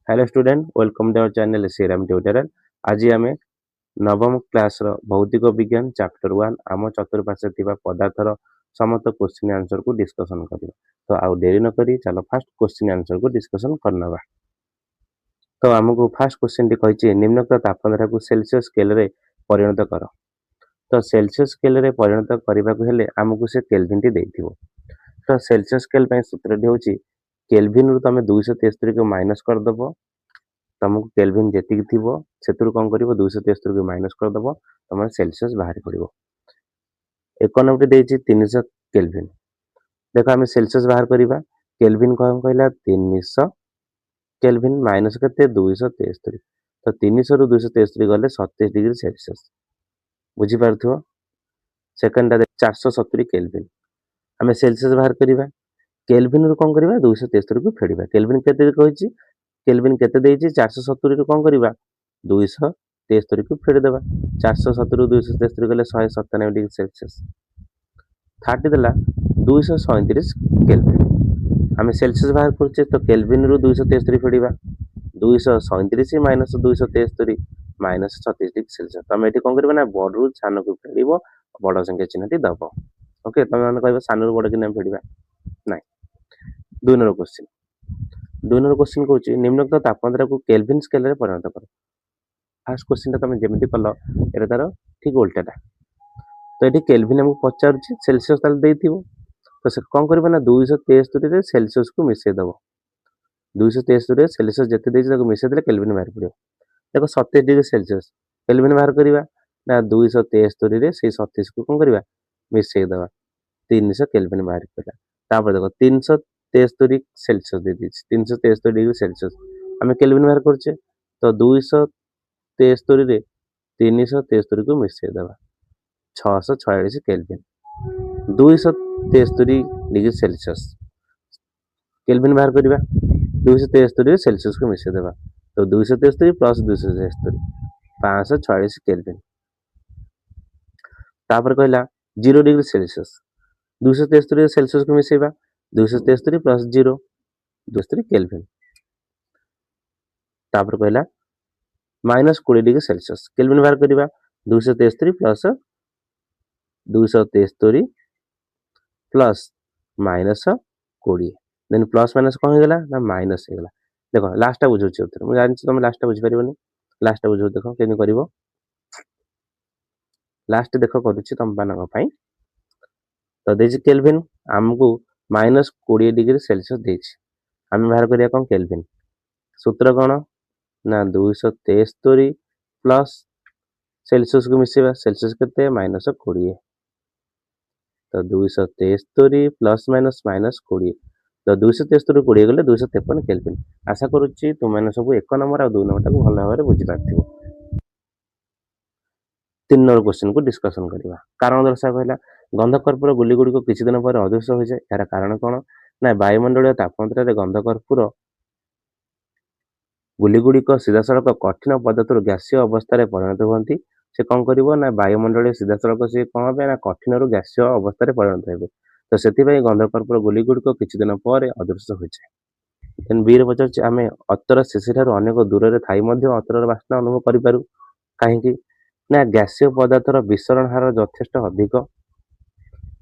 Hello student welcome to our channel Shriram tutorial. आज आम नवम क्लास भौतिक विज्ञान चैप्टर 1 आम चतुर्पार्श्वे थिबा पदार्थर समस्त क्वेश्चन आंसर को डिस्कशन करियो। तो आउ देरी न करी चलो फास्ट क्वेश्चन आंसर को डिस्कशन करनवा। तो हमको फास्ट क्वेश्चन टी कहिछि निम्नलिखित तापमात्रा को सेल्सियस स्केल रे परिणत कर। तो सेल्सियस स्केल रे परिणत करबा को हेले हमको से केल्विन टी देथिबो। तो सेल्सियस स्केल पय सूत्र टी होछि केल्विन रु तमे 273 को माइनस कर दबो। तुमको केल्विन जेतिक थिबो सेतुर कोन करिवो 273 को माइनस कर दबो तमर सेल्सियस बाहर पड़िवो। इकोनॉमिक देछि 300 केल्विन। देखो हम सेल्सियस बाहर करिबा केल्विन को हम कहला 300 केल्विन माइनस केते 273। तो 300 रु 273 गले 27 डिग्री सेल्सियस बुझी पारथुओ। सेकंड टा 470 केल्विन हम सेल्सियस बाहर करिबा केल्विन रु कोन करिबा 273 को फेडिबा। केल्विन केते कहिछि केल्विन केते देछि 470 रु कोन करिबा 273 को फेड देबा। 470 रु 273 गले 197 डिग्री सेल्सियस 30 देला 237 केल्विन। हम सेल्सियस बाहर करछे तो केल्विन रु 273 फेडिबा 237 माइनस 273 माइनस 36 डिग्री सेल्सियस। तमे एठी कोन करबा ना बड़ रु सानो को फेडिबो बड़ संख्या चिन्हटी दबो। ओके तमे माने कहबो सानो रु बड़ कि नाम फेडिबा नाही। 2 नंबर क्वेश्चन 2 नंबर क्वेश्चन कहूँ निम्नलिखित तापमात्रा को केल्विन स्केल रे परिणत कर। फास्ट क्वेश्चन तुम जमी कल ये तार ठीक उल्टाटा। तो ये केल्विन आमको पचार सेल्सियस तो से कौन कर 273 सेल्सियस को मिसेदब। 273 सेल्सियस जिते मिसेदे केल्विन बाहर पड़ो। देखो 27 डिग्री सेल्सियस केल्विन बाहर करवा ना 273 से 37 को कौन करवा मिसेदबा 300 केल्विन बाहर पड़ा। देखो 373 सेल्सियस दे 373 डिग्री सेल्सियस आम केल्विन बाहर करचे तो 273 रे 373 को मिसेदबा 646 केल्विन 273 डिग्री सेल्सियस केल्विन बाहर करवा 273 सेल्सियस को मिसेदबा तो 273 प्लस 273 546 केल्विन। तापर कहला 0 डिग्री सेल्सियस 273 सेल्सियस को मिसेबा 273 प्लस 0 273 केल्विन। तापर कहला माइनस 20 डिग्री सेल्सियस केल्विन बाहर करवा 273 plus 273 plus minus 20 then plus minus कौन होगा ना माइनस होगा। देखो लास्ट बुझे मुझे जानी तुम लास्ट बुझीपार लास्ट बुझ देख केमी कर लास्ट देख करुच्ची तुम मान तो देछि केल्विन आमको माइनस 20 डिग्री सेल्सियस देछि आम बाहर करिया कौन केल्विन सूत्र कौन ना 273 प्लस सेल्सियस को मिसेबा सेल्सियस केते माइनस 20 तो 273 प्लस माइनस माइनस 20 तो 273 20 गले 253 केल्विन। आशा करुच्ची तुम सब 1 नंबर और 2 नंबर टाक भल भाव बुझी पार्थिव। 3 नंबर क्वेश्चन को डिस्कशन करवा कारण दर्शा कहला गंधकर्पूर गुली गुड़िक किसी दिन पर अदृश्य हो जाए यार कारण कौन ना वायुमंडलीय तापमात्रा गंधकर्पूर गुली गुड़िक सीधा सड़क कठिन पदार्थ गैसीय अवस्था परिणत होती से कौन कर वायुमंडल सीधा सड़क सी कौन हे ना कठिन रु गैसीय अवस्था परिणत हे। तो से गंधकर्पूर गुली गुड़िक किसी दिन पर अदृश्य हो जाए। बीर पचार आम अतर शिशि ठार अनेक दूर से थी अतर बास्ना अनुभव करूँ कहीं ना गैसीय पदार्थर विसरण हार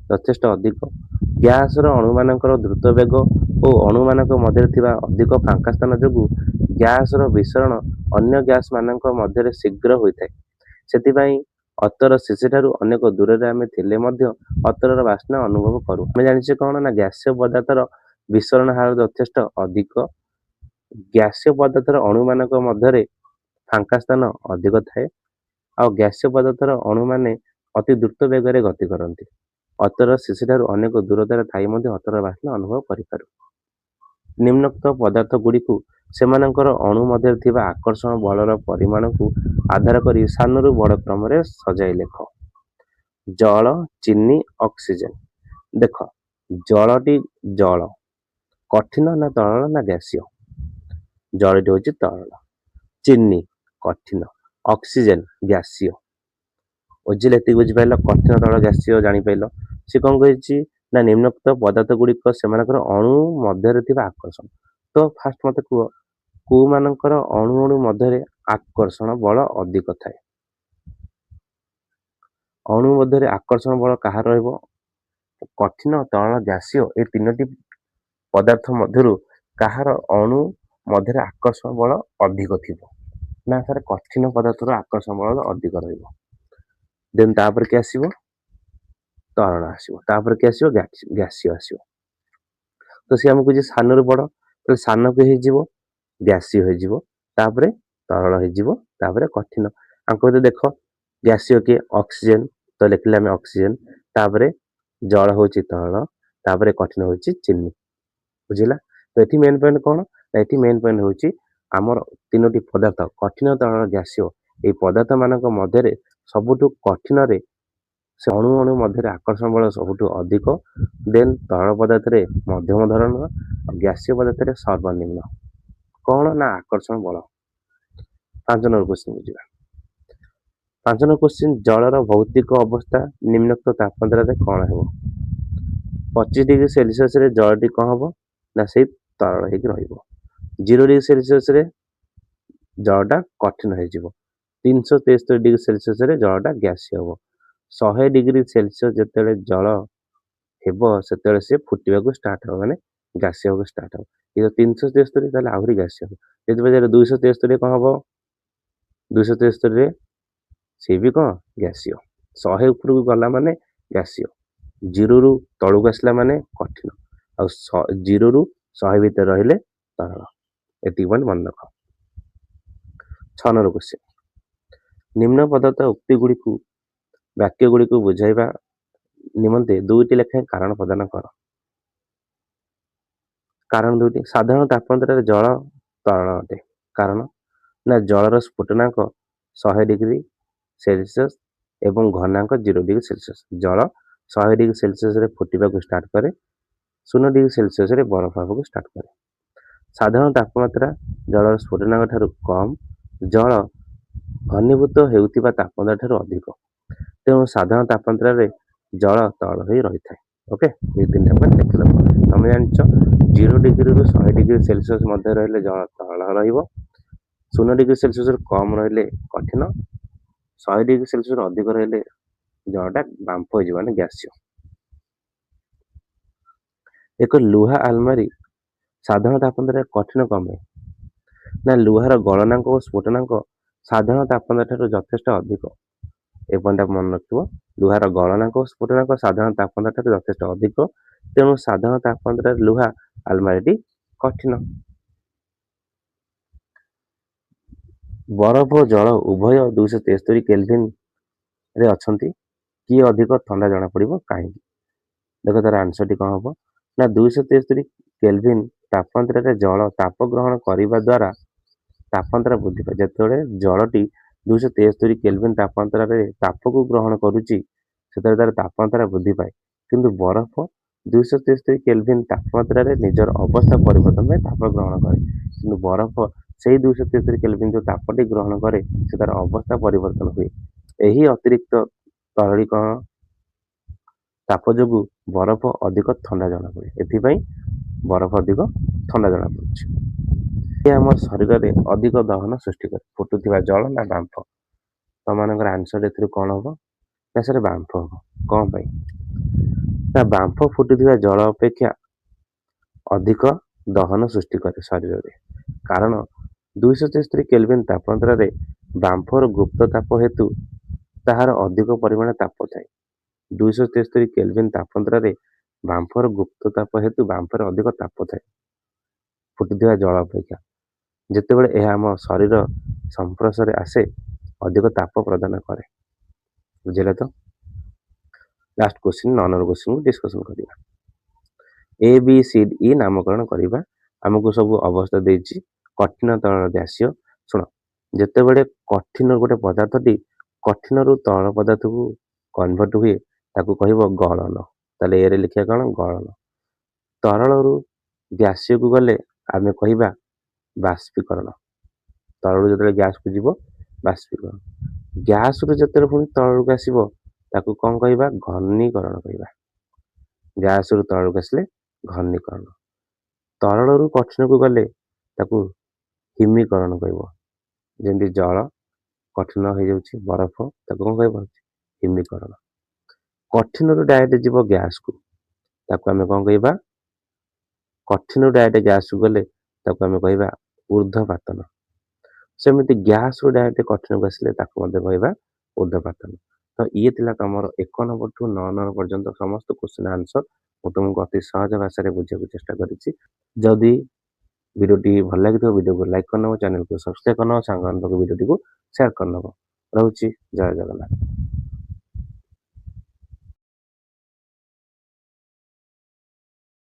यथेष्ट अधिक गैस अणु मान द्रुत बेग और अणु मान मध्य अधिक फांका स्थान जो गैस विसरण अन्य गैस मान शीघ्र होता है से अतर शिशि ठार अनेक दूर से आम थे अतर बास्ना अनुभव करूँ। आम जाने कौन ना गैसीय पदार्थर विसरण हार यथेष्ट अधिक गैसीय पदार्थर अणु मान मध्य फांका स्थान अधिक थाए आ गैसीय पदार्थर अणु मैंने अति द्रुत बेगर गति करती अतर शिशि ठार अनेक दूरतार थी अतर बास्ना अनुभव करूँ। निम्नोक्त पदार्थ गुड़ी से अणु मध्य थिबा आकर्षण बलर परिमाण को आधार कर सानू बड़ क्रम सजाई लेख। जल चीनी ऑक्सीजन देख जलटी जल कठिन ना तरल ना गैसीय जलटी हूँ तरल चीनी कठिन ऑक्सीजन गैसीय ओझिल एति बुझिपार कठिन तरल गैसीय जापार सी कौन कही ना निम्नोक्त पदार्थ गुड़िक से अणु मध्य आकर्षण। तो फास्ट मत कह କୋଉମାନଙ୍କର ଅଣୁ ଅଣୁ ମଧ୍ୟରେ ଆକର୍ଷଣ ବଳ ଅଧିକ ଥାଏ? ଅଣୁ ମଧ୍ୟରେ ଆକର୍ଷଣ ବଳ କାହାର ରହିବ? କଠିନ, ତରଳ, ଗ୍ୟାସୀୟ ଏ ତିନୋଟି ପଦାର୍ଥ ମଧ୍ୟରୁ କାହାର ଅଣୁ ମଧ୍ୟରେ ଆକର୍ଷଣ ବଳ ଅଧିକ ଥିବ? ନା ସାର୍ କଠିନ ପଦାର୍ଥର ଆକର୍ଷଣ ବଳ ଅଧିକ ରହିବ। ଦେନ୍ ତାପରେ କିଏ ଆସିବ? ତରଳ ଆସିବ। ତାପରେ କିଏ ଆସିବ? ଗ୍ୟାସୀୟ ଆସିବ। ତ ସେ ଆମକୁ କହୁଛି ସାନରୁ ବଡ, ତାହେଲେ ସାନ କିଏ ହେଇଯିବ? ଗ୍ୟାସୀୟ ହେଇଯିବ। ତାପରେ ତରଳ ହେଇଯିବ, ତାପରେ କଠିନ। ଆଙ୍କ ଭିତରେ ଦେଖ ଗ୍ୟାସୀୟ କିଏ? ଅକ୍ସିଜେନ। ତ ଲେଖିଲେ ଆମେ ଅକ୍ସିଜେନ। ତାପରେ ଜଳ ହଉଛି ତରଳ, ତାପରେ କଠିନ ହଉଛି ଚିନି। ବୁଝିଲା? ତ ଏଠି ମେନ୍ ପଏଣ୍ଟ କଣ? ଏଠି ମେନ୍ ପଏଣ୍ଟ ହଉଛି ଆମର ତିନୋଟି ପଦାର୍ଥ କଠିନ, ତରଳ, ଗ୍ୟାସୀୟ ଏଇ ପଦାର୍ଥ ମାନଙ୍କ ମଧ୍ୟରେ ସବୁଠୁ କଠିନରେ ସେ ଅଣୁ ଅଣୁ ମଧ୍ୟରେ ଆକର୍ଷଣ ବଳ ସବୁଠୁ ଅଧିକ, ଦେନ୍ ତରଳ ପଦାର୍ଥରେ ମଧ୍ୟମ ଧରଣର, ଆଉ ଗ୍ୟାସୀୟ ପଦାର୍ଥରେ ସର୍ବନିମ୍ନ। କଣ? ନା ଆକର୍ଷଣ ବଳ। 5 ନମ୍ବର କ୍ୱେଶ୍ଚିନ୍ କୁ ଯିବା। 5 ନମ୍ବର କ୍ୱେଶ୍ଚିନ୍, ଜଳର ଭୌତିକ ଅବସ୍ଥା ନିମ୍ନୋକ୍ତ ତାପମାତ୍ରାରେ କଣ ହେବ? 25 ଡିଗ୍ରୀ ସେଲସିୟସରେ ଜଳଟି କଣ ହବ? ନା ସେଇ ତରଳ ହେଇକି ରହିବ। 0 ଡିଗ୍ରୀ ସେଲସିୟସରେ ଜଳଟା କଠିନ ହେଇଯିବ। 373 ଡିଗ୍ରୀ ସେଲସିୟସରେ ଜଳଟା ଗ୍ୟାସୀୟ ହବ। 100 ଡିଗ୍ରୀ ସେଲସିୟସ ଯେତେବେଳେ ଜଳ ହେବ ସେତେବେଳେ ସେ ଫୁଟିବାକୁ ଷ୍ଟାର୍ଟ ହେବ, ମାନେ ଗ୍ୟାସୀୟ ହବାକୁ ଷ୍ଟାର୍ଟ ହେବ। କିନ୍ତୁ 373 ତାହେଲେ ଆହୁରି ଗ୍ୟାସୀୟ ହବ। ଯେତେବେଳେ 273 କଣ ହବ? 273ରେ ସିଏ ବି କଣ? ଗ୍ୟାସୀୟ। 100 ଉପରକୁ ଗଲା ମାନେ ଗ୍ୟାସୀୟ, 0ରୁ ତଳକୁ ଆସିଲା ମାନେ କଠିନ, ଆଉ 0ରୁ 100 ଭିତରେ ରହିଲେ ତରଳ। ଏତିକି ପଏଣ୍ଟ ମନେ ରଖ। 6 ନମ୍ବର କ୍ୱେଶ୍ଚିନ୍, ନିମ୍ନ ପଦାର୍ଥ ଉକ୍ତି ଗୁଡ଼ିକୁ ବାକ୍ୟ ଗୁଡ଼ିକୁ ବୁଝାଇବା ନିମନ୍ତେ 2ଟି ଲେଖାଏଁ କାରଣ ପ୍ରଦାନ କର। କାରଣ 2ଟି। ସାଧାରଣ ତାପମାତ୍ରାରେ ଜଳ ତରଳ ଅଟେ। କାରଣ? ନା ଜଳର ସ୍ଫୁଟନାଙ୍କ 100 ଡିଗ୍ରୀ ସେଲସିୟସ ଏବଂ ଘନାଙ୍କ 0 ଡିଗ୍ରୀ ସେଲସିୟସ। ଜଳ 100 ଡିଗ୍ରୀ ସେଲସିୟସରେ ଫୁଟିବାକୁ ଷ୍ଟାର୍ଟ କରେ, 0 ଡିଗ୍ରୀ ସେଲସିୟସରେ ବରଫ ହେବାକୁ ଷ୍ଟାର୍ଟ କରେ। ସାଧାରଣ ତାପମାତ୍ରା ଜଳର ସ୍ଫୁଟନାଙ୍କ ଠାରୁ କମ୍, ଜଳ ଘନୀଭୂତ ହେଉଥିବା ତାପମାତ୍ରା ଠାରୁ ଅଧିକ। ତେଣୁ ସାଧାରଣ ତାପମାତ୍ରାରେ ଜଳ ତରଳ ହୋଇ ରହିଥାଏ। ଓକେ, ଏଇ 3ଟା ପଏଣ୍ଟ ଲେଖିଦେବ। ତମେ ଜାଣିଛ 0 ଡିଗ୍ରୀରୁ 100 ଡିଗ୍ରୀ ସେଲସିୟସ ମଧ୍ୟରେ ରହିଲେ ଜଳ ତରଳ ରହିବ, 0 ଡିଗ୍ରୀ ସେଲସିୟସରୁ କମ୍ ରହିଲେ କଠିନ, 100 ଡିଗ୍ରୀ ସେଲସିୟସରୁ ଅଧିକ ରହିଲେ ଜଳଟା ବାମ୍ଫ ହେଇଯିବ, ମାନେ ଗ୍ୟାସୀୟ। ଏକ ଲୁହା ଆଲମାରୀ ସାଧାରଣ ତାପମାତ୍ରାରେ କଠିନ କଣ ପାଇଁ? ନା ଲୁହାର ଗଳନାଙ୍କ ଓ ସ୍ଫୁଟନାଙ୍କ ସାଧାରଣ ତାପମାତ୍ରା ଠାରୁ ଯଥେଷ୍ଟ ଅଧିକ। ଏ ପଏଣ୍ଟଟା ମନେ ରଖିବ। ଲୁହାର ଗଳନାଙ୍କ ଓ ସ୍ଫୁଟନାଙ୍କ ସାଧାରଣ ତାପମାତ୍ରା ଠାରୁ ଯଥେଷ୍ଟ ଅଧିକ, ତେଣୁ ସାଧାରଣ ତାପମାତ୍ରାରେ ଲୁହା ଆଲମାରୀଟି କଠିନ। ବରଫ ଓ ଜଳ ଉଭୟ 273 କେଲଭିନ ରେ ଅଛନ୍ତି, କିଏ ଅଧିକ ଥଣ୍ଡା ଜଣାପଡ଼ିବ କାହିଁକି? ଦେଖ ତାର ଆନ୍ସରଟି କଣ ହବ? ନା 273 କେଲଭିନ ତାପମାତ୍ରାରେ ଜଳ ତାପ ଗ୍ରହଣ କରିବା ଦ୍ୱାରା ତାପମାତ୍ରା ବୃଦ୍ଧି ପାଏ। ଯେତେବେଳେ ଜଳଟି 273 କେଲଭିନ ତାପମାତ୍ରାରେ ତାପକୁ ଗ୍ରହଣ କରୁଛି ସେତେବେଳେ ତାର ତାପମାତ୍ରା ବୃଦ୍ଧି ପାଏ। କିନ୍ତୁ ବରଫ 273 କେଲଭିନ ତାପମାତ୍ରାରେ ନିଜର ଅବସ୍ଥା ପରିବର୍ତ୍ତନ ପାଇଁ ତାପ ଗ୍ରହଣ କରେ। କିନ୍ତୁ ବରଫ ସେଇ 273 କେଲଭିନ ଯୋଉ ତାପଟି ଗ୍ରହଣ କରେ ସେ ତାର ଅବସ୍ଥା ପରିବର୍ତ୍ତନ ହୁଏ। ଏହି ଅତିରିକ୍ତ ତରଳୀକରଣ ତାପ ଯୋଗୁ ବରଫ ଅଧିକ ଥଣ୍ଡା ଜଣାପଡ଼େ। ଏଥିପାଇଁ ବରଫ ଅଧିକ ଥଣ୍ଡା ଜଣାପଡୁଛି। ଏ ଆମ ଶରୀରରେ ଅଧିକ ଦହନ ସୃଷ୍ଟି କରେ, ଫୁଟୁଥିବା ଜଳ ନା ବାମ୍ଫ? ତମମାନଙ୍କର ଆନ୍ସର ଏଥିରୁ କଣ ହବ? ନା ସେଟା ବାମ୍ଫ ହବ। କଣ ପାଇଁ? ନା ବାମ୍ଫ ଫୁଟୁଥିବା ଜଳ ଅପେକ୍ଷା ଅଧିକ ଦହନ ସୃଷ୍ଟି କରେ ଶରୀରରେ। କାରଣ 273 କେଲଭିନ ତାପମାତ୍ରାରେ ବାମ୍ଫର ଗୁପ୍ତ ତାପ ହେତୁ ତାହାର ଅଧିକ ପରିମାଣ ତାପ ଥାଏ। 273 କେଲଭିନ ତାପମାତ୍ରାରେ ବାମ୍ଫର ଗୁପ୍ତ ତାପ ହେତୁ ବାମ୍ଫରେ ଅଧିକ ତାପ ଥାଏ ଫୁଟୁଥିବା ଜଳ ଅପେକ୍ଷା। ଯେତେବେଳେ ଏହା ଆମ ଶରୀର ସଂସ୍ପର୍ଶରେ ଆସେ ଅଧିକ ତାପ ପ୍ରଦାନ କରେ। ବୁଝିଲେ ତ? Last question 9 number question discussion କରିବା। ABCD ନାମକରଣ କରିବା। ଆମକୁ ସବୁ ଅବସ୍ଥା ଦେଇଛି କଠିନ, ତରଳ, ଗ୍ୟାସୀୟ। ଶୁଣ, ଯେତେବେଳେ କଠିନ ଗୋଟେ ପଦାର୍ଥଟି କଠିନରୁ ତରଳ ପଦାର୍ଥକୁ କନଭର୍ଟ ହୁଏ ତାକୁ କହିବ ଗଳନ। ତାହେଲେ ଏରେ ଲେଖିବା କଣ? ଗଳନ। ତରଳରୁ ଗ୍ୟାସୀୟକୁ ଗଲେ ଆମେ କହିବା ବାଷ୍ପୀକରଣ। ତରଳରୁ ଯେତେବେଳେ ଗ୍ୟାସକୁ ଯିବ ବାଷ୍ପୀକରଣ। ଗ୍ୟାସରୁ ଯେତେବେଳେ ପୁଣି ତରଳକୁ ଆସିବ ତାକୁ କଣ କହିବା? ଘନୀକରଣ କହିବା। ଗ୍ୟାସରୁ ତରଳକୁ ଆସିଲେ ଘନୀକରଣ। ତରଳରୁ କଠିନକୁ ଗଲେ ତାକୁ ହିମୀକରଣ କହିବ। ଯେମିତି ଜଳ କଠିନ ହେଇଯାଉଛି ବରଫ ତାକୁ କଣ କହିବ ହିମୀକରଣ। କଠିନରୁ ଡାଇରେକ୍ଟ ଯିବ ଗ୍ୟାସକୁ ତାକୁ ଆମେ କଣ କହିବା କଠିନରୁ ଡାଇରେକ୍ଟ ଗ୍ୟାସକୁ ଗଲେ ତାକୁ ଆମେ କହିବା ଊର୍ଧ୍ୱପାତନ। ସେମିତି ଗ୍ୟାସରୁ ଡାଇରେକ୍ଟ କଠିନକୁ ଆସିଲେ ତାକୁ ମଧ୍ୟ କହିବା ଊର୍ଧ୍ୱପାତନ। ତ ଇଏ ଥିଲା ତମର 1 ନମ୍ବରଠୁ 9 ନମ୍ବର ପର୍ଯ୍ୟନ୍ତ ସମସ୍ତ କ୍ୱେଶ୍ଚିନ୍ ଆନ୍ସର ମୁଁ ତୁମକୁ ଅତି ସହଜ ଭାଷାରେ ବୁଝିବାକୁ ଚେଷ୍ଟା କରିଛି। ଯଦି ଭିଡ଼ିଓଟି ଭଲ ଲାଗିଥିବ ଭିଡ଼ିଓକୁ ଲାଇକ୍ କରିନେବ, ଚ୍ୟାନେଲକୁ ସବସ୍କ୍ରାଇବ୍ କରିନେବ, ସାଙ୍ଗମାନଙ୍କ ଭିଡ଼ିଓଟିକୁ ସେୟାର କରିନେବ। ରହୁଛି, ଜୟ ଜଗନ୍ନାଥ।